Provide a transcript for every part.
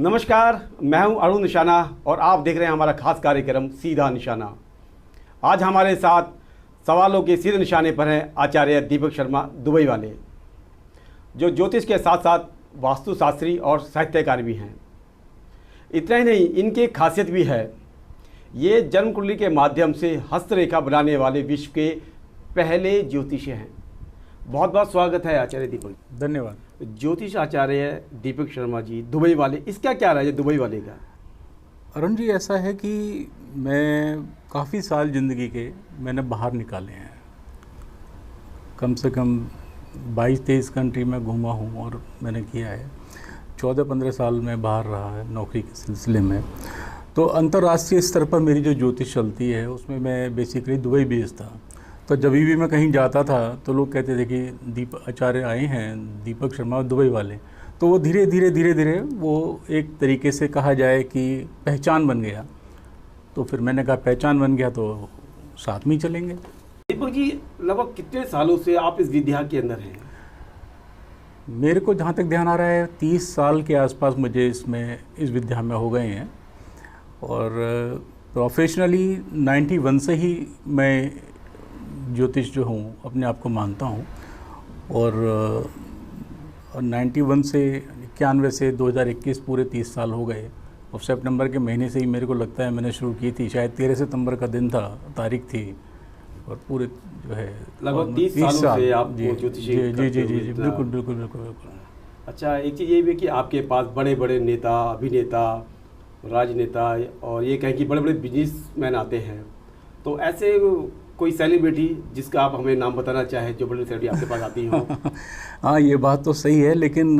नमस्कार, मैं हूं अरुण निशाना और आप देख रहे हैं हमारा खास कार्यक्रम सीधा निशाना। आज हमारे साथ सवालों के सीधे निशाने पर हैं आचार्य दीपक शर्मा दुबई वाले, जो ज्योतिष के साथ साथ वास्तुशास्त्री और साहित्यकार भी हैं। इतना ही नहीं, इनकी एक खासियत भी है, ये जन्म कुंडली के माध्यम से हस्तरेखा बनाने वाले विश्व के पहले ज्योतिषी हैं। बहुत बहुत स्वागत है आचार्य दीपक। धन्यवाद। ज्योतिष आचार्य दीपक शर्मा जी दुबई वाले, इसका क्या राज है दुबई वाले का? अरुण जी, ऐसा है कि मैं काफ़ी साल ज़िंदगी के मैंने बाहर निकाले हैं। कम से कम 22-23 कंट्री में घूमा हूँ और मैंने किया है। 14-15 साल में बाहर रहा है नौकरी के सिलसिले में। तो अंतर्राष्ट्रीय स्तर पर मेरी जो ज्योतिष चलती है उसमें मैं बेसिकली दुबई बेस्ड था। तो जब भी मैं कहीं जाता था तो लोग कहते थे कि आचार्य आए हैं दीपक शर्मा दुबई वाले। तो वो धीरे धीरे वो एक तरीके से कहा जाए कि पहचान बन गया। तो फिर मैंने कहा पहचान बन गया तो साथ में ही चलेंगे। दीपक जी, लगभग कितने सालों से आप इस विद्या के अंदर हैं? मेरे को जहाँ तक ध्यान आ रहा है 30 साल के आसपास मुझे इस विद्या में हो गए हैं। और प्रोफेशनली 91 से ही मैं ज्योतिष जो हूँ अपने आप को मानता हूँ। और 91 से 91 से 2021 पूरे 30 साल हो गए। और सितंबर के महीने से ही मेरे को लगता है मैंने शुरू की थी, शायद 13 सितंबर का दिन था, तारीख थी। और पूरे जो है लगभग 30 सालों से आप ज्योतिष जी बिल्कुल बिल्कुल बिल्कुल बिल्कुल। अच्छा, एक चीज़ ये भी कि आपके पास बड़े बड़े नेता, अभिनेता, राजनेता और ये कहें कि बड़े बड़े बिजनेसमैन आते हैं। तो ऐसे कोई सेलिब्रिटी जिसका आप हमें नाम बताना चाहें, जो बड़ी सेलिब्रिटी आपके पास आती हो? हाँ, ये बात तो सही है, लेकिन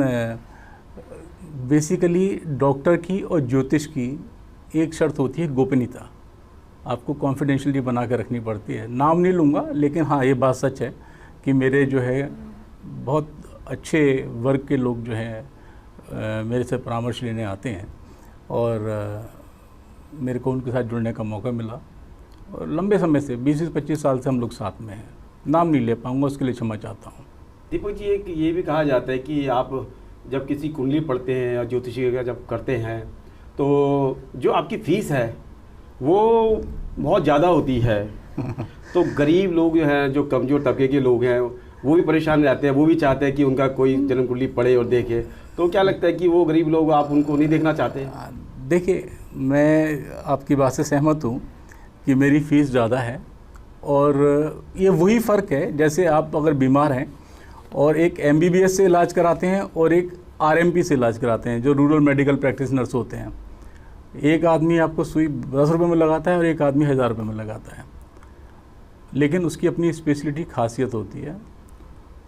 बेसिकली डॉक्टर की और ज्योतिष की एक शर्त होती है, गोपनीयता। आपको कॉन्फिडेंशियली बना कर रखनी पड़ती है। नाम नहीं लूँगा, लेकिन हाँ ये बात सच है कि मेरे जो है बहुत अच्छे वर्ग के लोग जो हैं मेरे से परामर्श लेने आते हैं और मेरे को उनके साथ जुड़ने का मौका मिला। और लंबे समय से 20-25 साल से हम लोग साथ में हैं। नाम नहीं ले पाऊँगा, उसके लिए क्षमा चाहता हूँ। दीपक जी, एक ये भी कहा जाता है कि आप जब किसी कुंडली पढ़ते हैं या ज्योतिषी का जब करते हैं तो जो आपकी फ़ीस है वो बहुत ज़्यादा होती है। तो गरीब लोग जो हैं, जो कमज़ोर तबके के लोग हैं, वो भी परेशान रहते हैं। वो भी चाहते हैं कि उनका कोई जन्म कुंडली पढ़े और देखे। तो क्या लगता है कि वो गरीब लोग आप उनको नहीं देखना चाहते? देखिए, मैं आपकी बात से सहमत हूँ कि मेरी फ़ीस ज़्यादा है। और ये वही फ़र्क है, जैसे आप अगर बीमार हैं और एक MBBS से इलाज कराते हैं और एक RMP से इलाज कराते हैं, जो रूरल मेडिकल प्रैक्टिशनर्स होते हैं। एक आदमी आपको सुई 10 रुपये में लगाता है और एक आदमी 1000 रुपये में लगाता है, लेकिन उसकी अपनी स्पेशलिटी खासियत होती है।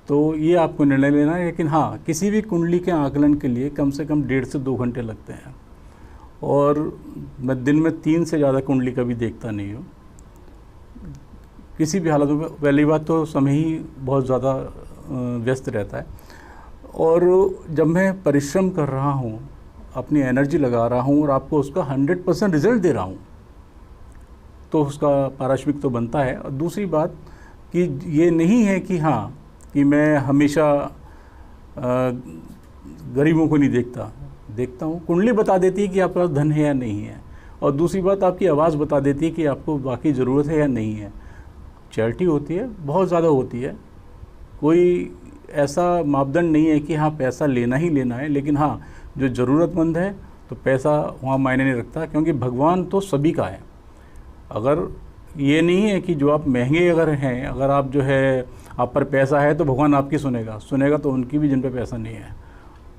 तो ये आपको निर्णय लेना है। लेकिन हाँ, किसी भी कुंडली के आकलन के लिए कम से कम 1.5 से 2 घंटे लगते हैं। और मैं दिन में 3 से ज़्यादा कुंडली कभी देखता नहीं हूँ किसी भी हालत में। पहली बात तो समय ही बहुत ज़्यादा व्यस्त रहता है। और जब मैं परिश्रम कर रहा हूँ, अपनी एनर्जी लगा रहा हूँ और आपको उसका 100% रिज़ल्ट दे रहा हूँ, तो उसका पारिश्रमिक तो बनता है। और दूसरी बात कि ये नहीं है कि हाँ कि मैं हमेशा गरीबों को नहीं देखता हूँ। कुंडली बता देती है कि आपके पास धन है या नहीं है। और दूसरी बात, आपकी आवाज़ बता देती है कि आपको बाकी ज़रूरत है या नहीं है। चैरिटी होती है, बहुत ज़्यादा होती है। कोई ऐसा मापदंड नहीं है कि हाँ पैसा लेना ही लेना है। लेकिन हाँ, जो ज़रूरतमंद है तो पैसा वहाँ मायने नहीं रखता, क्योंकि भगवान तो सभी का है। अगर ये नहीं है कि जो आप महंगे अगर हैं, अगर आप जो है आप पर पैसा है तो भगवान आपकी सुनेगा तो उनकी भी जिन पर पैसा नहीं है।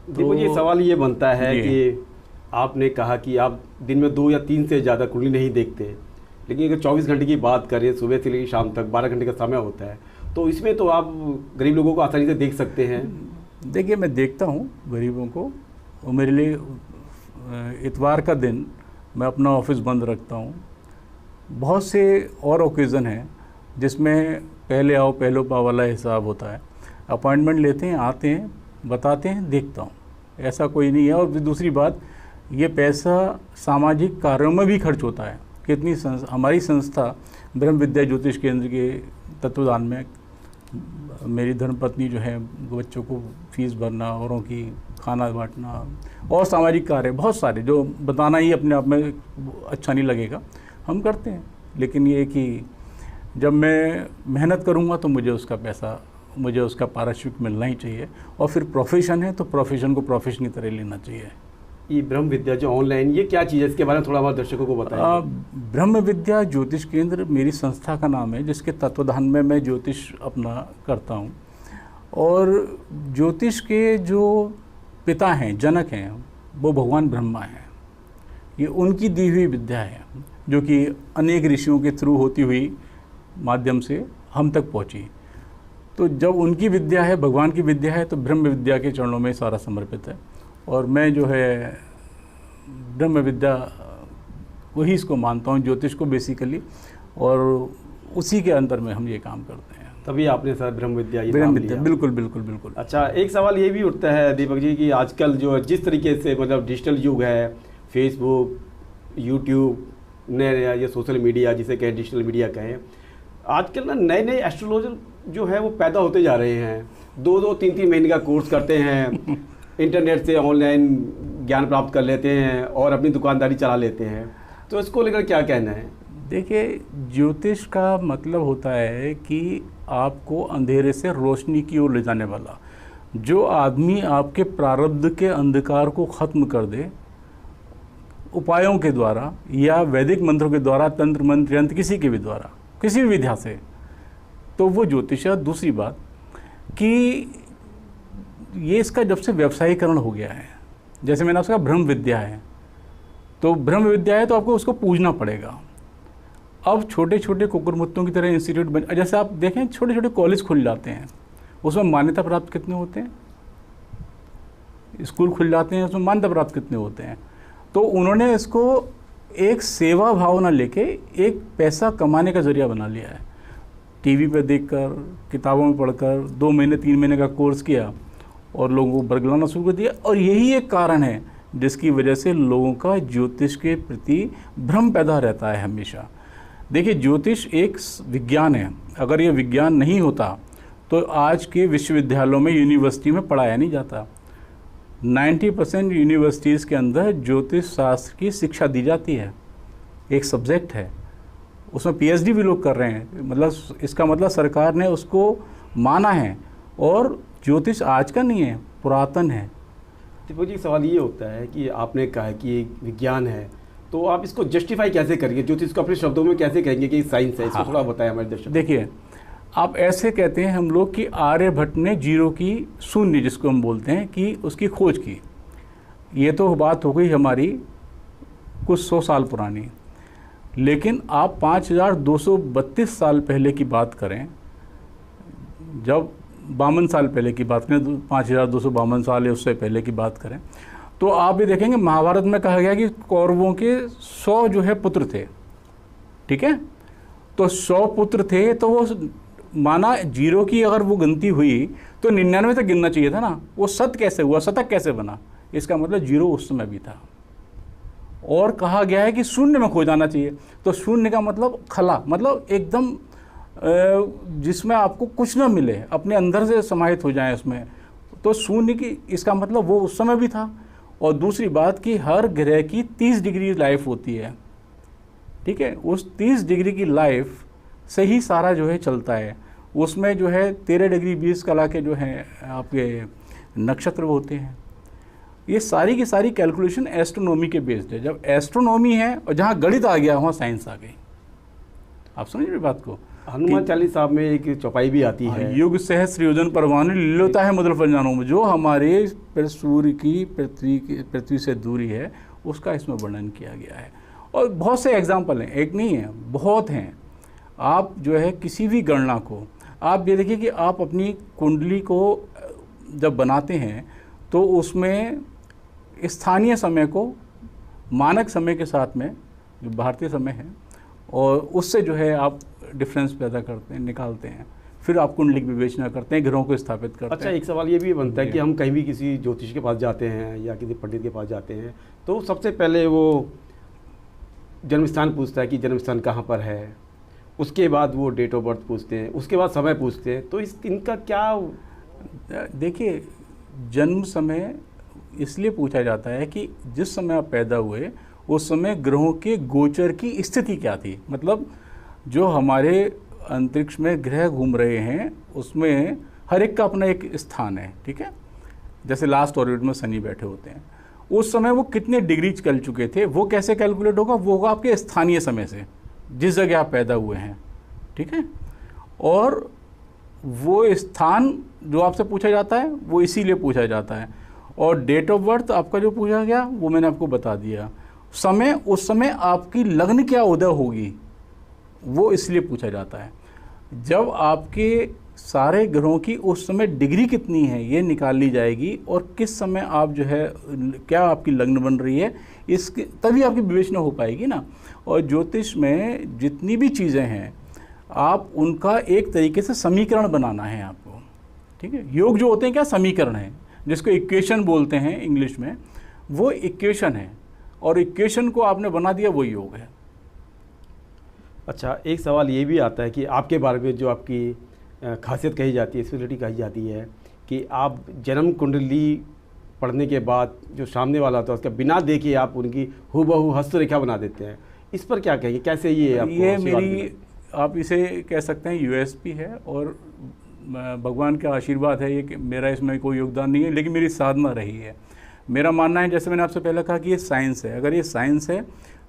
देखो, ये सवाल ये बनता है कि आपने कहा कि आप दिन में 2 या 3 से ज़्यादा कुंडली नहीं देखते, लेकिन अगर 24 घंटे की बात करें, सुबह से लेकर शाम तक 12 घंटे का समय होता है, तो इसमें तो आप गरीब लोगों को आसानी से देख सकते हैं। देखिए, मैं देखता हूँ गरीबों को। और मेरे लिए इतवार का दिन मैं अपना ऑफिस बंद रखता हूँ। बहुत से और ओकेज़न हैं जिसमें पहले आओ पहले पाओ वाला हिसाब होता है। अपॉइंटमेंट लेते हैं, आते हैं, बताते हैं, देखता हूँ। ऐसा कोई नहीं है। और दूसरी बात, ये पैसा सामाजिक कार्यों में भी खर्च होता है। कितनी हमारी संस्था ब्रह्म विद्या ज्योतिष केंद्र के तत्वदान में मेरी धर्मपत्नी जो है बच्चों को फीस भरना, औरों की खाना बांटना और सामाजिक कार्य बहुत सारे जो बताना ही अपने आप में अच्छा नहीं लगेगा, हम करते हैं। लेकिन ये कि जब मैं मेहनत करूँगा तो मुझे उसका पैसा, मुझे उसका पारिश्रमिक मिलना ही चाहिए। और फिर प्रोफेशन है तो प्रोफेशन को प्रोफेशन की तरह लेना चाहिए। ये ब्रह्म विद्या जो ऑनलाइन, ये क्या चीज़ है, इसके बारे में थोड़ा हमारे दर्शकों को बताएं। ब्रह्म विद्या ज्योतिष केंद्र मेरी संस्था का नाम है, जिसके तत्वाधान में मैं ज्योतिष अपना करता हूँ। और ज्योतिष के जो पिता हैं, जनक हैं, वो भगवान ब्रह्मा हैं। ये उनकी दी हुई विद्या है जो कि अनेक ऋषियों के थ्रू होती हुई माध्यम से हम तक पहुँची। तो जब उनकी विद्या है, भगवान की विद्या है, तो ब्रह्म विद्या के चरणों में सारा समर्पित है। और मैं जो है ब्रह्म विद्या वही इसको मानता हूँ, ज्योतिष को बेसिकली, और उसी के अंदर में हम ये काम करते हैं। तभी आपने सर ब्रह्म विद्या ये ब्रह्म नाम विद्या, लिया। बिल्कुल बिल्कुल बिल्कुल। अच्छा, एक सवाल ये भी उठता है दीपक जी कि आजकल जो जिस तरीके से मतलब डिजिटल युग है, फेसबुक, यूट्यूब, नया ये सोशल मीडिया जिसे कहें, डिजिटल मीडिया कहें, आजकल ना नए नए एस्ट्रोलॉजर जो है वो पैदा होते जा रहे हैं। 2-2, 3-3 महीने का कोर्स करते हैं, इंटरनेट से ऑनलाइन ज्ञान प्राप्त कर लेते हैं और अपनी दुकानदारी चला लेते हैं। तो इसको लेकर क्या कहना है? देखिए, ज्योतिष का मतलब होता है कि आपको अंधेरे से रोशनी की ओर ले जाने वाला। जो आदमी आपके प्रारब्ध के अंधकार को ख़त्म कर दे उपायों के द्वारा या वैदिक मंत्रों के द्वारा, तंत्र मंत्र यंत्र किसी के भी द्वारा, किसी भी विधा से, तो वो ज्योतिष है। दूसरी बात कि ये इसका जब से व्यवसायीकरण हो गया है, जैसे मैंने उसका ब्रह्म विद्या है, तो ब्रह्म विद्या है तो आपको उसको पूजना पड़ेगा। अब छोटे छोटे कुकुरमुत्तों की तरह इंस्टीट्यूट बन, जैसे आप देखें छोटे छोटे कॉलेज खुल जाते हैं, उसमें मान्यता प्राप्त कितने होते हैं, स्कूल खुल जाते हैं, उसमें मान्यता प्राप्त कितने होते हैं। तो उन्होंने इसको एक सेवा भावना लेके एक पैसा कमाने का जरिया बना लिया है। टीवी पे देखकर, किताबों में पढ़कर 2 महीने 3 महीने का कोर्स किया और लोगों को बरगलाना शुरू कर दिया। और यही एक कारण है जिसकी वजह से लोगों का ज्योतिष के प्रति भ्रम पैदा रहता है हमेशा। देखिए, ज्योतिष एक विज्ञान है। अगर ये विज्ञान नहीं होता तो आज के विश्वविद्यालयों में, यूनिवर्सिटी में पढ़ाया नहीं जाता। 90% यूनिवर्सिटीज़ के अंदर ज्योतिष शास्त्र की शिक्षा दी जाती है, एक सब्जेक्ट है, उसमें पीएचडी भी लोग कर रहे हैं। मतलब इसका मतलब सरकार ने उसको माना है। और ज्योतिष आज का नहीं है, पुरातन है। दीपक जी, सवाल ये होता है कि आपने कहा कि एक विज्ञान है, तो आप इसको जस्टिफाई कैसे करेंगे, ज्योतिष को अपने शब्दों में कैसे कहेंगे कि साइंस है? इसको थोड़ा बताएं हमारे दर्शक। देखिए, आप ऐसे कहते हैं हम लोग कि आर्यभट्ट ने जीरो की, शून्य जिसको हम बोलते हैं, कि उसकी खोज की। ये तो बात हो गई हमारी कुछ 100 साल पुरानी। लेकिन आप 5232 साल पहले की बात करें, जब 52 साल पहले की बात करें, 5252 साल या उससे पहले की बात करें, तो आप भी देखेंगे महाभारत में कहा गया कि कौरवों के 100 जो है पुत्र थे। ठीक है, तो 100 पुत्र थे, तो वो माना जीरो की अगर वो गिनती हुई तो 99 तक गिनना चाहिए था ना। वो शत कैसे हुआ, शतक कैसे बना? इसका मतलब जीरो उस समय भी था। और कहा गया है कि शून्य में खो जाना चाहिए। तो शून्य का मतलब खला, मतलब एकदम जिसमें आपको कुछ ना मिले, अपने अंदर से समाहित हो जाए उसमें। तो शून्य की, इसका मतलब वो उस समय भी था। और दूसरी बात कि हर ग्रह की 30 डिग्री लाइफ होती है। ठीक है, उस 30 डिग्री की लाइफ से ही सारा जो है चलता है। उसमें जो है 13 डिग्री 20 कला के जो हैं आपके नक्षत्र होते हैं। ये सारी की सारी कैलकुलेशन एस्ट्रोनॉमी के बेस्ड है। जब एस्ट्रोनॉमी है और जहाँ गणित आ गया वहाँ साइंस आ गई। आप समझ रही बात को? हनुमान चालीसा में एक चौपाई भी आती है, युग सहस्र योजन परवाने लीलोता है मुद्र पंजानों में। जो हमारे सूर्य की पृथ्वी से दूरी है उसका इसमें वर्णन किया गया है। और बहुत से एग्जाम्पल हैं, एक नहीं है, बहुत हैं। आप जो है किसी भी गणना को, आप ये देखिए कि आप अपनी कुंडली को जब बनाते हैं तो उसमें स्थानीय समय को मानक समय के साथ में, जो भारतीय समय है, और उससे जो है आप डिफरेंस पैदा करते हैं, निकालते हैं। फिर आप कुंडली की विवेचना करते हैं, ग्रहों को स्थापित करते हैं। अच्छा, एक सवाल ये भी बनता है कि हम कहीं भी किसी ज्योतिष के पास जाते हैं या किसी पंडित के पास जाते हैं तो सबसे पहले वो जन्म स्थान पूछता है कि जन्म स्थान कहाँ पर है, उसके बाद वो डेट ऑफ बर्थ पूछते हैं, उसके बाद समय पूछते हैं। तो इनका क्या? देखिए, जन्म समय इसलिए पूछा जाता है कि जिस समय आप पैदा हुए उस समय ग्रहों के गोचर की स्थिति क्या थी। मतलब जो हमारे अंतरिक्ष में ग्रह घूम रहे हैं उसमें हर एक का अपना एक स्थान है, ठीक है। जैसे लास्ट ऑर्बिट में शनि बैठे होते हैं, उस समय वो कितने डिग्री चल चुके थे, वो कैसे कैलकुलेट होगा, वो होगा आपके स्थानीय समय से, जिस जगह आप पैदा हुए हैं, ठीक है। और वो स्थान जो आपसे पूछा जाता है वो इसीलिए पूछा जाता है। और डेट ऑफ बर्थ आपका जो पूछा गया वो मैंने आपको बता दिया। समय, उस समय आपकी लग्न क्या उदय होगी वो इसलिए पूछा जाता है। जब आपके सारे ग्रहों की उस समय डिग्री कितनी है ये निकाल ली जाएगी, और किस समय आप जो है क्या आपकी लग्न बन रही है, इसके तभी आपकी विवेचना हो पाएगी ना। और ज्योतिष में जितनी भी चीज़ें हैं आप उनका एक तरीके से समीकरण बनाना है आपको, ठीक है। योग जो होते हैं क्या समीकरण है, जिसको इक्वेशन बोलते हैं इंग्लिश में, वो इक्वेशन है, और इक्वेशन को आपने बना दिया वो योग है। अच्छा, एक सवाल ये भी आता है कि आपके बारे में जो आपकी खासियत कही जाती है, स्पेशलिटी कही जाती है कि आप जन्म कुंडली पढ़ने के बाद जो सामने वाला होता है उसका बिना देखे आप उनकी हूबहू हस्तरेखा बना देते हैं। इस पर क्या कहेंगे, कैसे ये आपको ये मेरी, आप इसे कह सकते हैं यूएसपी है, और भगवान का आशीर्वाद है ये कि मेरा इसमें कोई योगदान नहीं है, लेकिन मेरी साधना रही है। मेरा मानना है, जैसे मैंने आपसे पहले कहा कि ये साइंस है। अगर ये साइंस है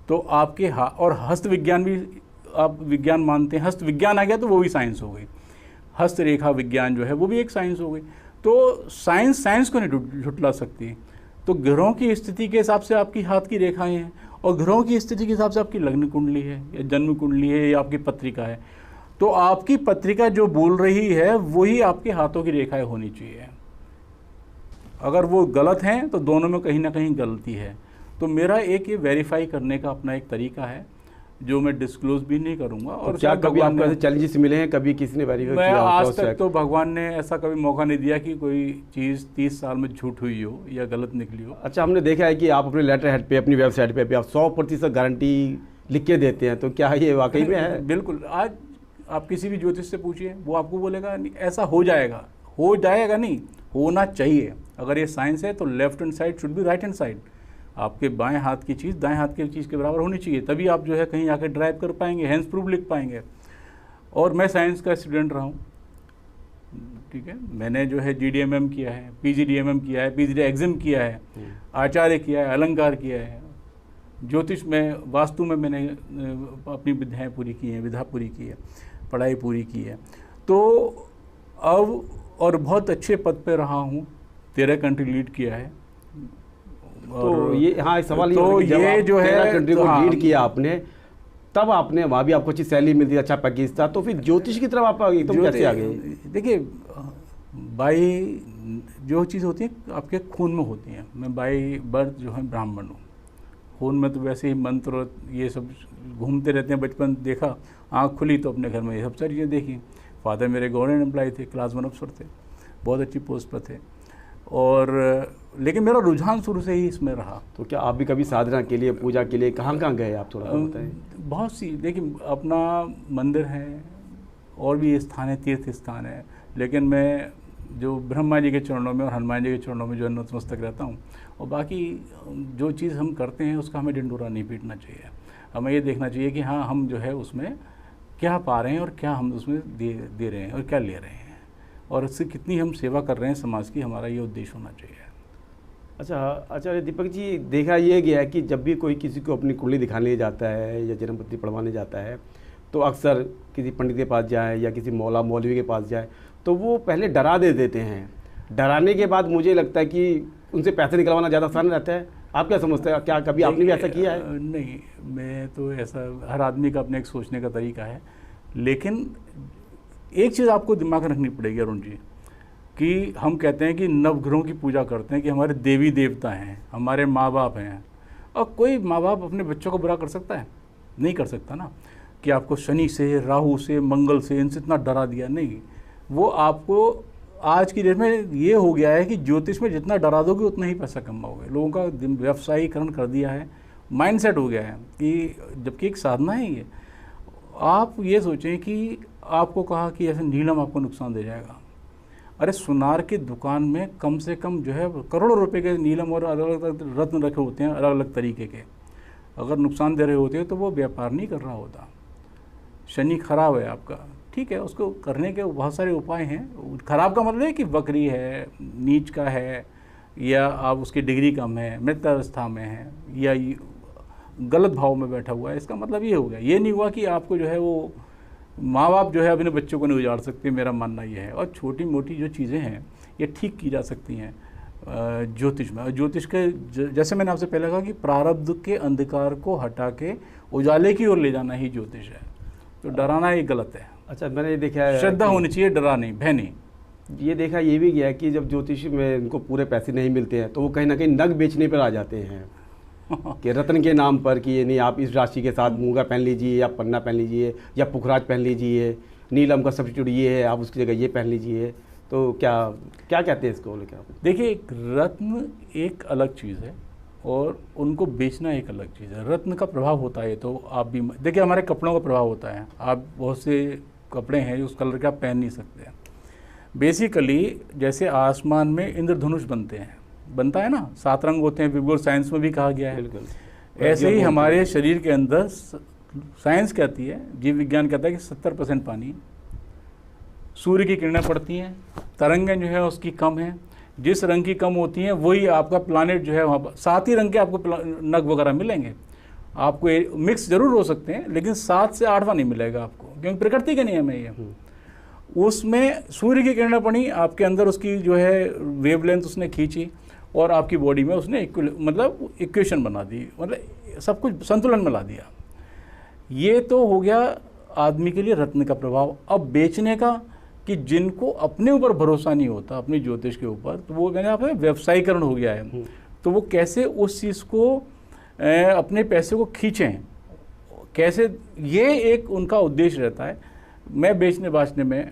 तो आपके और हस्त विज्ञान भी आप विज्ञान मानते हैं, हस्त विज्ञान आ गया तो वो भी साइंस हो गई। हस्तरेखा विज्ञान जो है वो भी एक साइंस हो गई। तो साइंस को नहीं झुटला सकती। तो ग्रहों की स्थिति के हिसाब से आपकी हाथ की रेखाएं हैं, और ग्रहों की स्थिति के हिसाब से आपकी लग्न कुंडली है या जन्म कुंडली है या आपकी पत्रिका है। तो आपकी पत्रिका जो बोल रही है वही आपके हाथों की रेखाएं होनी चाहिए। अगर वो गलत हैं तो दोनों में कहीं ना कहीं गलती है। तो मेरा एक ये वेरीफाई करने का अपना एक तरीका है जो मैं डिस्क्लोज भी नहीं करूंगा। और क्या कभी आपको ऐसे चैलेंजेस मिले हैं, कभी किसी ने वेरीफाई किया? मैं आज तक तो भगवान ने ऐसा कभी मौका नहीं दिया कि कोई चीज़ 30 साल में झूठ हुई हो या गलत निकली हो। अच्छा, हमने देखा है कि आप अपने लेटर हेड पे, अपनी वेबसाइट पे आप 100% गारंटी लिख के देते हैं, तो क्या ये वाकई में है? बिल्कुल। आज आप किसी भी ज्योतिष से पूछिए, वो आपको बोलेगा ऐसा हो जाएगा। हो जाएगा नहीं, होना चाहिए। अगर ये साइंस है तो left hand side should be right hand side. आपके बाएं हाथ की चीज़ दाएं हाथ की चीज़ के बराबर होनी चाहिए, तभी आप जो है कहीं आके ड्राइव कर पाएंगे, हैंड्स प्रूफ लिख पाएंगे। और मैं साइंस का स्टूडेंट रहा हूँ, ठीक है। मैंने जो है GDMM किया है, PGDMM किया है, PGD एग्जाम किया है, आचार्य किया है, अलंकार किया है। ज्योतिष में, वास्तु में मैंने अपनी विद्याएँ पूरी की हैं, विधा पूरी की है, पढ़ाई पूरी की है। तो अब और बहुत अच्छे पद पे रहा हूँ, 13 कंट्री लीड किया है। तो ये हाँ सवाल तो ये जो है कंट्री को लीड किया आपने, तब आपने वहाँ भी आपको अच्छी सैलरी मिलती, अच्छा पैकेज था, तो फिर ज्योतिष की तरफ आप एकदम कैसे आ गए? देखिए, बाई जो चीज़ होती है आपके खून में होती है। मैं बाई बर्थ जो है ब्राह्मण हूँ। खून में तो वैसे ही मंत्र ये सब घूमते रहते हैं। बचपन देखा, आँख खुली तो अपने घर में ये सब सारी चीज़ें देखी। फादर मेरे गवर्नमेंट एम्प्लॉय थे, क्लास 1 अफसर थे, बहुत अच्छी पोस्ट पर थे। और लेकिन मेरा रुझान शुरू से ही इसमें रहा। तो क्या आप भी कभी साधना के लिए, पूजा के लिए कहाँ कहाँ गए आप, थोड़ा बताएं? बहुत सी, देखिए अपना मंदिर है और भी स्थान है, तीर्थ स्थान है, लेकिन मैं जो ब्रह्मा जी के चरणों में और हनुमान जी के चरणों में जो नतमस्तक रहता हूँ। और बाकी जो चीज़ हम करते हैं उसका हमें ढिंढोरा नहीं पीटना चाहिए। हमें ये देखना चाहिए कि हाँ, हम जो है उसमें क्या पा रहे हैं और क्या हम उसमें दे रहे हैं और क्या ले रहे हैं, और उससे कितनी हम सेवा कर रहे हैं समाज की, हमारा ये उद्देश्य होना चाहिए। अच्छा दीपक जी, देखा ये गया है कि जब भी कोई किसी को अपनी कुंडली दिखाने जाता है या जन्मपत्री पढ़वाने जाता है, तो अक्सर किसी पंडित के पास जाए या किसी मौला मौलवी के पास जाए तो वो पहले डरा दे देते हैं। डराने के बाद मुझे लगता है कि उनसे पैसे निकलवाना ज़्यादा आसान रहता है। आप क्या समझते हैं, क्या कभी आपने भी ऐसा किया है? नहीं, मैं तो ऐसा, हर आदमी का अपने एक सोचने का तरीका है। लेकिन एक चीज़ आपको दिमाग में रखनी पड़ेगी अरुण जी, कि हम कहते हैं कि नवग्रहों की पूजा करते हैं कि हमारे देवी देवता हैं, हमारे माँ बाप हैं। और कोई माँ बाप अपने बच्चों को बुरा कर सकता है? नहीं कर सकता ना। कि आपको शनि से, राहु से, मंगल से, इनसे इतना डरा दिया, नहीं। वो आपको आज की डेट में ये हो गया है कि ज्योतिष में जितना डरा दोगे उतना ही पैसा कमाओगे। लोगों का व्यवसायीकरण कर दिया है, माइंडसेट हो गया है कि जबकि एक साधना है ये। आप ये सोचें कि आपको कहा कि ऐसे नीलम आपको नुकसान दे जाएगा, अरे सुनार की दुकान में कम से कम जो है करोड़ों रुपए के नीलम और अलग अलग रत्न रखे होते हैं, अलग अलग तरीके के। अगर नुकसान दे रहे होते हैं तो वो व्यापार नहीं कर रहा होता। शनि खराब है आपका, ठीक है, उसको करने के बहुत सारे उपाय हैं। खराब का मतलब है कि वक्री है, नीच का है, या आप उसकी डिग्री कम है, मृत अवस्था में है, या गलत भाव में बैठा हुआ है। इसका मतलब ये हो गया, ये नहीं हुआ कि आपको जो है वो माँ बाप जो है अपने बच्चों को नहीं उजाड़ सकते, मेरा मानना ये है। और छोटी मोटी जो चीज़ें हैं ये ठीक की जा सकती हैं ज्योतिष में। ज्योतिष के जैसे मैंने आपसे पहले कहा कि प्रारब्ध के अंधकार को हटा के उजाले की ओर ले जाना ही ज्योतिष है। तो डराना ये गलत है। अच्छा, मैंने ये देखा है, श्रद्धा होनी चाहिए, डरा नहीं, भय नहीं। ये देखा ये भी गया कि जब ज्योतिष में इनको पूरे पैसे नहीं मिलते हैं तो वो कहीं ना कहीं नग बेचने पर आ जाते हैं कि रत्न के नाम पर, कि ये नहीं आप इस राशि के साथ मूंगा पहन लीजिए, या पन्ना पहन लीजिए, या पुखराज पहन लीजिए, नीलम का सब्स्टिट्यूट ये है, आप उसकी जगह ये पहन लीजिए। तो क्या क्या कहते हैं इसको लेकर? देखिए, एक रत्न एक अलग चीज़ है और उनको बेचना एक अलग चीज़ है। रत्न का प्रभाव होता है, तो आप भी देखिए, हमारे कपड़ों का प्रभाव होता है। आप बहुत से कपड़े हैं उस कलर के आप पहन नहीं सकते। बेसिकली जैसे आसमान में इंद्रधनुष बनता है ना, 7 रंग होते हैं, विजुअल साइंस में भी कहा गया है। बिल्कुल। ऐसे ही हमारे शरीर के अंदर साइंस कहती है, जीव विज्ञान कहता है कि 70% पानी, सूर्य की किरणें पड़ती हैं, तरंगें जो है उसकी कम है। जिस रंग की कम होती हैं वही आपका प्लानेट जो है वहाँ पर 7 ही रंग के आपको नग वगैरह मिलेंगे। आपको मिक्स जरूर हो सकते हैं लेकिन 7 से 8वां नहीं मिलेगा आपको, क्योंकि प्रकृति के नियम है ये। उसमें सूर्य की किरणें पड़ी आपके अंदर, उसकी जो है वेवलेंथ उसने खींची और आपकी बॉडी में उसने मतलब इक्वेशन बना दी, मतलब सब कुछ संतुलन में ला दिया। ये तो हो गया आदमी के लिए रत्न का प्रभाव। अब बेचने का, कि जिनको अपने ऊपर भरोसा नहीं होता, अपनी ज्योतिष के ऊपर, तो वो मैंने आप व्यवसायीकरण हो गया है। तो वो कैसे उस चीज़ को अपने पैसे को खींचें, कैसे, ये एक उनका उद्देश्य रहता है। मैं बेचने बाचने में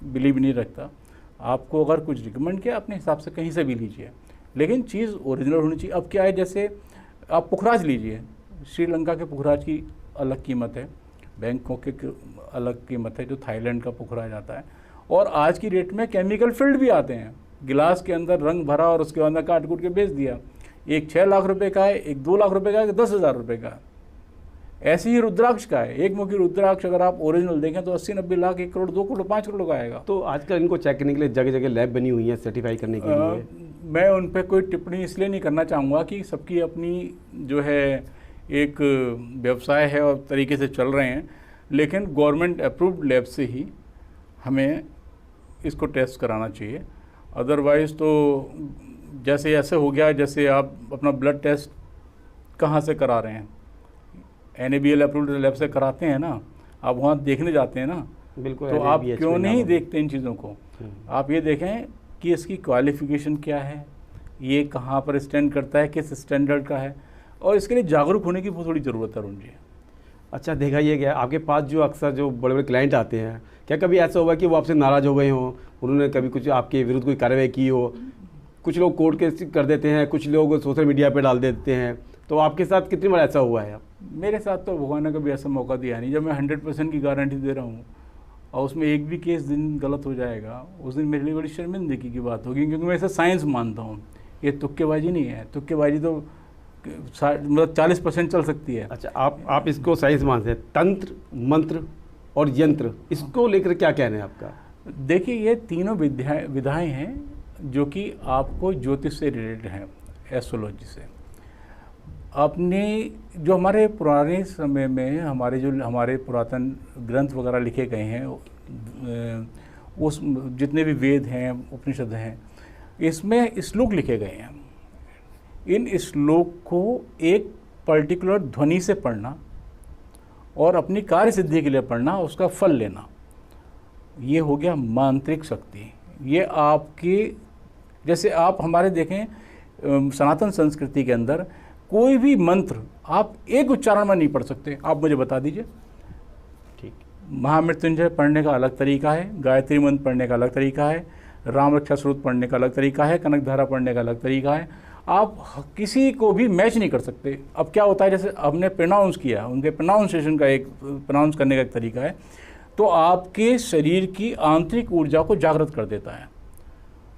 बिलीव नहीं रखता। आपको अगर कुछ रिकमेंड किया अपने हिसाब से कहीं से भी लीजिए, लेकिन चीज़ ओरिजिनल होनी चाहिए। अब क्या है, जैसे आप पुखराज लीजिए, श्रीलंका के पुखराज की अलग कीमत है, बैंकॉक के अलग कीमत है, जो थाईलैंड का पुखराज आता है। और आज की डेट में केमिकल फिल्ड भी आते हैं, गिलास के अंदर रंग भरा और उसके अंदर काट कूट के बेच दिया। एक 6 लाख रुपए का है, एक 2 लाख रुपए का है, 10,000 रुपये का है। ऐसे ही रुद्राक्ष का है, एक मुखी रुद्राक्ष अगर आप ओरिजिनल देखें तो 80-90 लाख, 1 करोड़, 2 करोड़, 5 करोड़ का आएगा। तो आजकल इनको चेक करने के लिए जगह जगह लैब बनी हुई है सर्टिफाई करने के लिए। मैं उन पर कोई टिप्पणी इसलिए नहीं करना चाहूँगा कि सबकी अपनी जो है एक व्यवसाय है और तरीके से चल रहे हैं, लेकिन गवर्नमेंट अप्रूव्ड लैब से ही हमें इसको टेस्ट कराना चाहिए। अदरवाइज़ तो जैसे ऐसे हो गया, जैसे आप अपना ब्लड टेस्ट कहाँ से करा रहे हैं, NABL अप्रूव्ड लैब से कराते हैं ना, आप वहाँ देखने जाते हैं ना। बिल्कुल। तो आप क्यों नहीं देखते इन चीज़ों को? आप ये देखें कि इसकी क्वालिफिकेशन क्या है, ये कहाँ पर स्टैंड करता है, किस स्टैंडर्ड का है, और इसके लिए जागरूक होने की बहुत थोड़ी ज़रूरत है अरुण जी। अच्छा, देखा ये गया आपके पास जो अक्सर जो बड़े बड़े क्लाइंट आते हैं, क्या कभी ऐसा हुआ कि वो आपसे नाराज़ हो गए हों, उन्होंने कभी कुछ आपके विरुद्ध कोई कार्रवाई की हो? कुछ लोग कोर्ट केस कर देते हैं, कुछ लोग सोशल मीडिया पे डाल देते हैं, तो आपके साथ कितनी बार ऐसा हुआ है? मेरे साथ तो भगवान ने कभी ऐसा मौका दिया नहीं। जब मैं 100% की गारंटी दे रहा हूँ और उसमें एक भी केस दिन गलत हो जाएगा, उस दिन मेरे लिए बड़ी शर्मिंदगी की बात होगी, क्योंकि मैं ऐसा साइंस मानता हूँ। ये तुक्केबाजी नहीं है, तुक्केबाजी तो मतलब 40% चल सकती है। अच्छा, आप इसको साइंस मानते हैं। तंत्र, मंत्र और यंत्र, इसको लेकर क्या कहना है आपका? देखिए, ये तीनों विधाएं हैं जो कि आपको ज्योतिष से रिलेटेड हैं, एस्ट्रोलॉजी से। अपने जो हमारे पुराने समय में हमारे पुरातन ग्रंथ वगैरह लिखे गए हैं, उस जितने भी वेद हैं, उपनिषद हैं, इसमें श्लोक लिखे गए हैं। इन श्लोक को एक पर्टिकुलर ध्वनि से पढ़ना और अपनी कार्य सिद्धि के लिए पढ़ना, उसका फल लेना, ये हो गया मांत्रिक शक्ति। ये आपकी, जैसे आप हमारे देखें सनातन संस्कृति के अंदर कोई भी मंत्र आप एक उच्चारण में नहीं पढ़ सकते। आप मुझे बता दीजिए। ठीक। महामृत्युंजय पढ़ने का अलग तरीका है, गायत्री मंत्र पढ़ने का अलग तरीका है, राम रक्षा स्रोत पढ़ने का अलग तरीका है, कनकधारा पढ़ने का अलग तरीका है। आप किसी को भी मैच नहीं कर सकते। अब क्या होता है, जैसे हमने प्रोनाउंस किया, उनके प्रोनाउंसिएशन का एक प्रोनाउंस करने का एक तरीका है, तो आपके शरीर की आंतरिक ऊर्जा को जागृत कर देता है।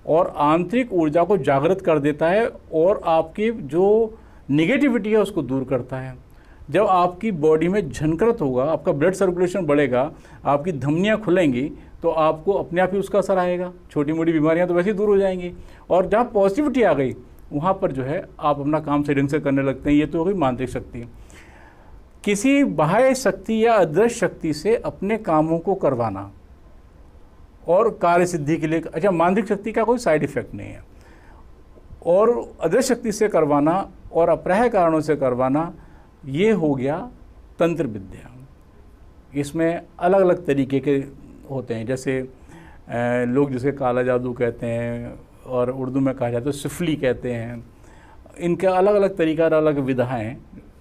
और आंतरिक ऊर्जा को जागृत कर देता है और आपकी जो निगेटिविटी है उसको दूर करता है। जब आपकी बॉडी में झनकरत होगा, आपका ब्लड सर्कुलेशन बढ़ेगा, आपकी धमनियाँ खुलेंगी, तो आपको अपने आप ही उसका असर आएगा। छोटी मोटी बीमारियां तो वैसे ही दूर हो जाएंगी। और जहाँ पॉजिटिविटी आ गई वहाँ पर जो है आप अपना काम सही ढंग से करने लगते हैं। ये तो हो गई मानसिक शक्ति। किसी बाह्य शक्ति या अदृश्य शक्ति से अपने कामों को करवाना और कार्य सिद्धि के लिए, अच्छा मानसिक शक्ति का कोई साइड इफेक्ट नहीं है। और अदृश्य शक्ति से करवाना और अप्राप्य कारणों से करवाना, ये हो गया तंत्र विद्या। इसमें अलग अलग तरीके के होते हैं, जैसे लोग जिसे काला जादू कहते हैं और उर्दू में कहा जाता है सिफली कहते हैं। इनका अलग अलग तरीका, अलग विधाएं,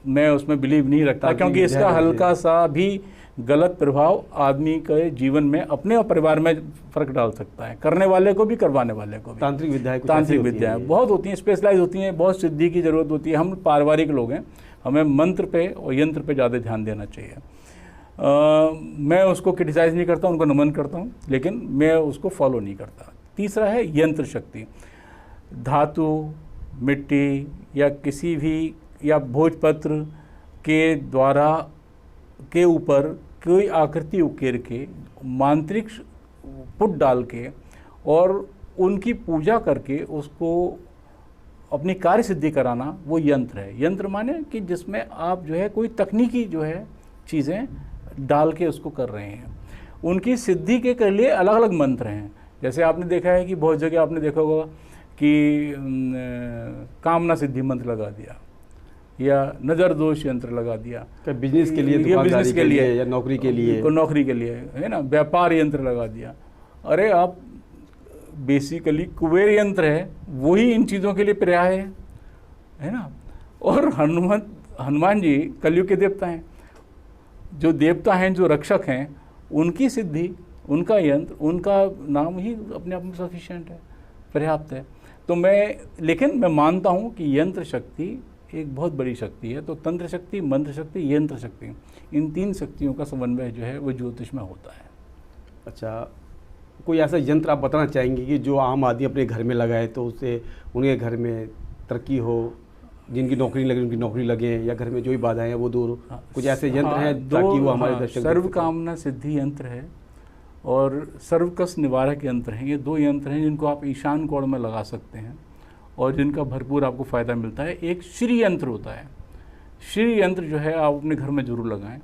मैं उसमें बिलीव नहीं रखता, क्योंकि इसका हल्का सा भी गलत प्रभाव आदमी के जीवन में, अपने और परिवार में फर्क डाल सकता है, करने वाले को भी करवाने वाले को भी। तांत्रिक विद्याएं बहुत होती हैं, स्पेशलाइज होती हैं, बहुत सिद्धि की ज़रूरत होती है। हम पारिवारिक लोग हैं, हमें मंत्र पे और यंत्र पे ज़्यादा ध्यान देना चाहिए। मैं उसको क्रिटिसाइज़ नहीं करता, उनको नमन करता हूँ, लेकिन मैं उसको फॉलो नहीं करता। तीसरा है यंत्र शक्ति। धातु, मिट्टी या किसी भी या भोजपत्र के द्वारा के ऊपर कोई आकृति उकेर के, मांत्रिक पुट डाल के और उनकी पूजा करके उसको अपनी कार्य सिद्धि कराना, वो यंत्र है। यंत्र माने कि जिसमें आप जो है कोई तकनीकी जो है चीज़ें डाल के उसको कर रहे हैं। उनकी सिद्धि के लिए अलग अलग मंत्र हैं। जैसे आपने देखा है कि बहुत जगह आपने देखा होगा कि कामना सिद्धि मंत्र लगा दिया या नज़र दोष यंत्र लगा दिया, बिजनेस के लिए, बिजनेस के लिए या नौकरी के लिए, नौकरी के लिए है ना, व्यापार यंत्र लगा दिया। अरे आप बेसिकली कुबेर यंत्र है, वही इन चीज़ों के लिए पर्याय है ना। और हनुमान जी कलयुग के देवता हैं, जो देवता हैं, जो रक्षक हैं, उनकी सिद्धि, उनका यंत्र, उनका नाम ही अपने आप में सफिशिएंट है, पर्याप्त है। तो लेकिन मैं मानता हूँ कि यंत्र शक्ति एक बहुत बड़ी शक्ति है। तो तंत्र शक्ति, मंत्र शक्ति, यंत्र शक्ति, इन तीन शक्तियों का समन्वय जो है वो ज्योतिष में होता है। अच्छा, कोई ऐसा यंत्र आप बताना चाहेंगे कि जो आम आदमी अपने घर में लगाए तो उससे उनके घर में तरक्की हो, जिनकी नौकरी लगे उनकी नौकरी लगे, या घर में जो भी बाधाएं हैं वो दूर हो? कुछ ऐसे यंत्र हैं ताकि वो हमारे दर्शक सर्व कामना सिद्धि यंत्र है और सर्वकष्ट निवारक यंत्र हैं। ये दो यंत्र हैं जिनको आप ईशान कोण में लगा सकते हैं और जिनका भरपूर आपको फ़ायदा मिलता है। एक श्री यंत्र होता है। श्री यंत्र जो है आप अपने घर में ज़रूर लगाएं,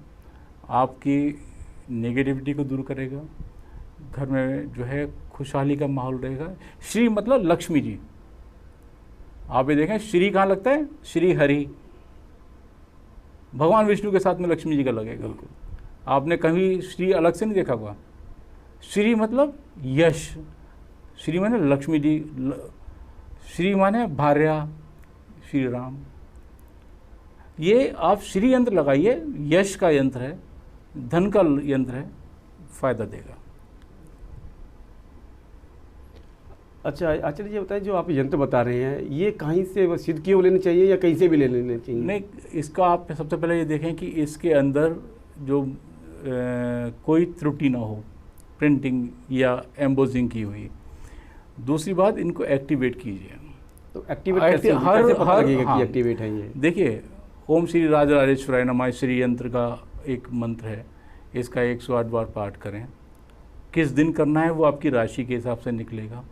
आपकी नेगेटिविटी को दूर करेगा, घर में जो है खुशहाली का माहौल रहेगा। श्री मतलब लक्ष्मी जी। आप ये देखें, श्री कहाँ लगता है? श्री हरि, भगवान विष्णु के साथ में लक्ष्मी जी का लगेगा। आपने कभी श्री अलग से नहीं देखा होगा। श्री मतलब यश, श्री माने लक्ष्मी जी, श्री माने भार्या, श्री राम। ये आप श्री यंत्र लगाइए, यश का यंत्र है, धन का यंत्र है, फायदा देगा। अच्छा आचार्य जी बताइए, जो आप यंत्र बता रहे हैं ये कहीं से सिद्ध किए लेने चाहिए या कहीं से भी ले लेने चाहिए? नहीं, इसका आप सबसे पहले ये देखें कि इसके अंदर जो कोई त्रुटि ना हो, प्रिंटिंग या एम्बोजिंग की हुई। दूसरी बात, इनको एक्टिवेट कीजिए। तो एक्टिवेट कैसे पता लगेगा कि एक्टिवेट है ये? देखिए, ओम श्री राजराजेश्वराय नमः श्री यंत्र का एक मंत्र है, इसका 108 बार पाठ करें। किस दिन करना है वो आपकी राशि के हिसाब से निकलेगा।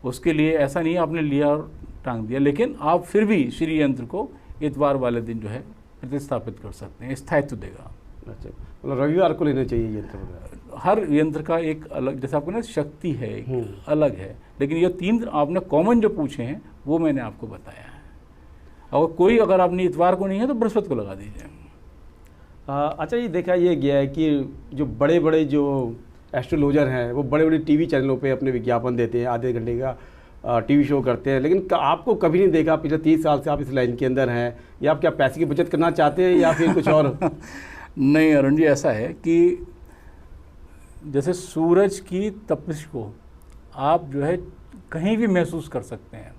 उसके लिए ऐसा नहीं आपने लिया और टांग दिया, लेकिन आप फिर भी श्री यंत्र को इतवार वाले दिन जो है प्रतिस्थापित कर सकते हैं, स्थायित्व देगा। अच्छा, मतलब रविवार को लेना चाहिए यंत्र? हर यंत्र का एक अलग, जैसे आपको ना शक्ति है एक अलग है, लेकिन ये तीन आपने कॉमन जो पूछे हैं वो मैंने आपको बताया है। और कोई अगर आपने इतवार को नहीं है तो बृहस्पति को लगा दीजिए। अच्छा, ये देखा ये गया है कि जो बड़े बड़े जो एस्ट्रोलॉजर हैं वो बड़े बड़े टीवी चैनलों पे अपने विज्ञापन देते हैं, आधे घंटे का टीवी शो करते हैं, लेकिन आपको कभी नहीं देखा पिछले 30 साल से आप इस लाइन के अंदर हैं, या आप क्या पैसे की बचत करना चाहते हैं या फिर कुछ और? नहीं अरुण जी, ऐसा है कि जैसे सूरज की तपिश को आप जो है कहीं भी महसूस कर सकते हैं,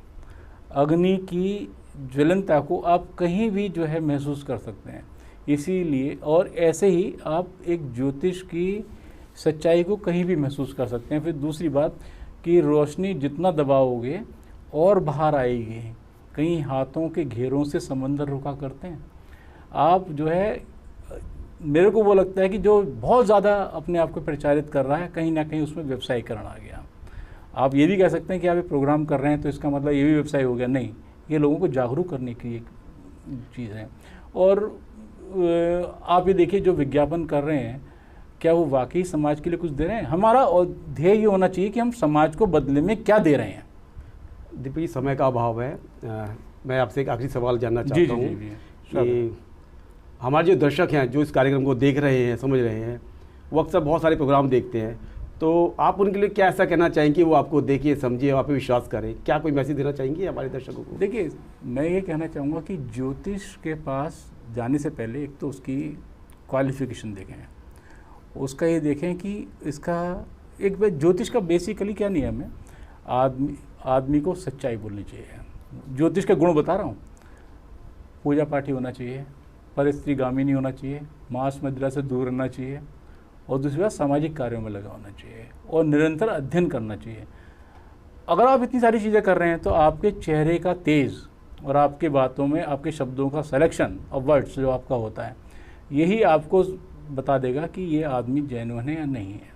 अग्नि की ज्वलनता को आप कहीं भी जो है महसूस कर सकते हैं। इसीलिए और ऐसे ही आप एक ज्योतिष की सच्चाई को कहीं भी महसूस कर सकते हैं। फिर दूसरी बात, कि रोशनी जितना दबाओगे और बाहर आएगी। कई हाथों के घेरों से समंदर रुका करते हैं। आप जो है, मेरे को वो लगता है कि जो बहुत ज़्यादा अपने आप को प्रचारित कर रहा है, कहीं ना कहीं उसमें व्यवसायीकरण आ गया। आप ये भी कह सकते हैं कि आप ये प्रोग्राम कर रहे हैं तो इसका मतलब ये भी व्यवसाय हो गया। नहीं, ये लोगों को जागरूक करने की एक चीज़ है। और आप ये देखिए, जो विज्ञापन कर रहे हैं, क्या वो वाकई समाज के लिए कुछ दे रहे हैं? हमारा ध्येय ये होना चाहिए कि हम समाज को बदले में क्या दे रहे हैं। दीपक जी, समय का अभाव है, मैं आपसे एक आखिरी सवाल जानना चाहता हूँ कि हमारे जो दर्शक हैं, जो इस कार्यक्रम को देख रहे हैं, समझ रहे हैं, वो अक्सर बहुत सारे प्रोग्राम देखते हैं, तो आप उनके लिए क्या ऐसा कहना चाहेंगे कि वो आपको देखिए, समझिए, आप पे विश्वास करें? क्या कोई मैसेज देना चाहेंगे हमारे दर्शकों को? देखिए, मैं ये कहना चाहूँगा कि ज्योतिष के पास जाने से पहले एक तो उसकी क्वालिफिकेशन देखें, उसका ये देखें कि इसका एक ज्योतिष का बेसिकली क्या नियम है। आदमी को सच्चाई बोलनी चाहिए। ज्योतिष का गुण बता रहा हूँ, पूजा पाठी होना चाहिए, परस्त्रीगामी नहीं होना चाहिए, मांस मदिरा से दूर रहना चाहिए, और दूसरी बात सामाजिक कार्यों में लगा होना चाहिए, और निरंतर अध्ययन करना चाहिए। अगर आप इतनी सारी चीज़ें कर रहे हैं तो आपके चेहरे का तेज़ और आपके बातों में आपके शब्दों का सिलेक्शन ऑफ वर्ड्स जो आपका होता है, यही आपको बता देगा कि ये आदमी जेन्युइन है या नहीं है।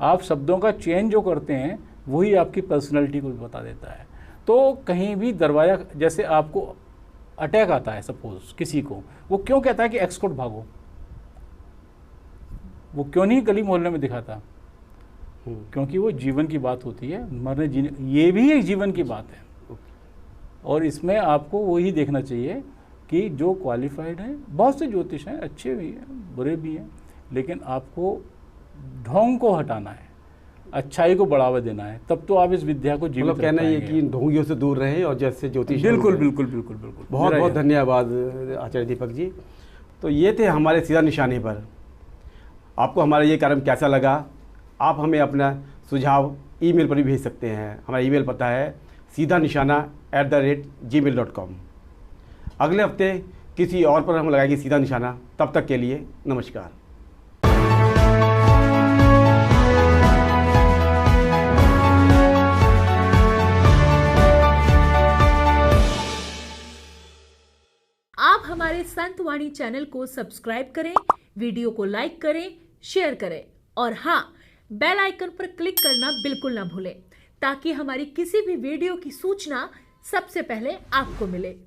आप शब्दों का चेंज जो करते हैं वही आपकी पर्सनैलिटी को बता देता है। तो कहीं भी दरवाज़ा, जैसे आपको अटैक आता है सपोज किसी को, वो क्यों कहता है कि एक्सकोट भागो? वो क्यों नहीं गली मोहल्ले में दिखाता? क्योंकि वो जीवन की बात होती है, मरने जीने, ये भी एक जीवन की बात है। और इसमें आपको वही देखना चाहिए कि जो क्वालिफाइड हैं, बहुत से ज्योतिष हैं, अच्छे भी हैं, बुरे भी हैं, लेकिन आपको ढोंग को हटाना है, अच्छाई को बढ़ावा देना है, तब तो आप इस विद्या को जीवित रख कहना पाएंगे। है कि ढोंगियों से दूर रहें और जैसे ज्योतिष। बिल्कुल बिल्कुल बिल्कुल बिल्कुल। बहुत बहुत धन्यवाद आचार्य दीपक जी। तो ये थे हमारे सीधा निशाने पर। आपको हमारा ये कार्यक्रम कैसा लगा? आप हमें अपना सुझाव ईमेल पर भी भेज सकते हैं। हमारा ईमेल पता है siddhanisana@gmail.com। अगले हफ्ते किसी और पर हम लगाएंगे सीधा निशाना। तब तक के लिए नमस्कार। आप हमारे संतवाणी चैनल को सब्सक्राइब करें, वीडियो को लाइक करें, शेयर करें, और हाँ, बेल आइकन पर क्लिक करना बिल्कुल ना भूलें, ताकि हमारी किसी भी वीडियो की सूचना सबसे पहले आपको मिले।